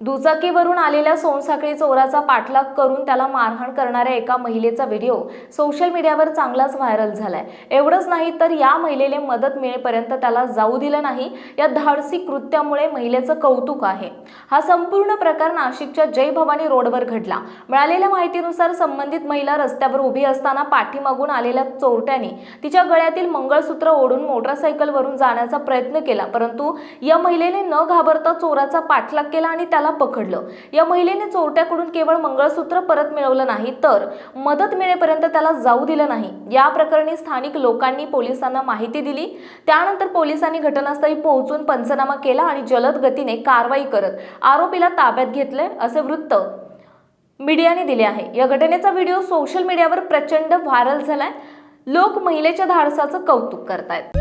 दुचाकीवरून आलेल्या सोनसाखळी चोराचा पाठलाग करून त्याला मारहाण करणाऱ्या एका महिलेचा व्हिडिओ सोशल मीडियावर चांगलाच व्हायरल झालाय। एवढंच नाही तर या महिलेने मदत मिळेपर्यंत त्याला जाऊ दिलं नाही। या धाडसी कृत्यामुळे महिलेचं कौतुक आहे। हा संपूर्ण प्रकार नाशिकच्या जय भवानी रोडवर घडला। मिळालेल्या माहितीनुसार संबंधित महिला रस्त्यावर उभी असताना पाठीमागून आलेल्या चोरट्याने तिच्या गळ्यातील मंगळसूत्र ओढून मोटरसायकलवरून जाण्याचा प्रयत्न केला, परंतु या महिलेने न घाबरता चोराचा पाठलाग केला आणि त्याला पकडलं। या महिलेने चोरट्याकडून केवळ मंगळसूत्र परत मिळवलं नाही तर मदत मिळेपर्यंत त्याला जाऊ दिलं नाही। या प्रकरणी स्थानिक लोकांनी पोलिसांना माहिती दिली। त्यानंतर पोलिसांनी घटनास्थळी पोहोचून पंचनामा केला आणि जलद गतीने कारवाई करत आरोपीला ताब्यात घेतले, असे वृत्त मीडियाने दिले आहे। या घटनेचा व्हिडिओ सोशल मीडियावर प्रचंड व्हायरल झालाय। लोक महिलेच्या धाडसाचं कौतुक करतायत।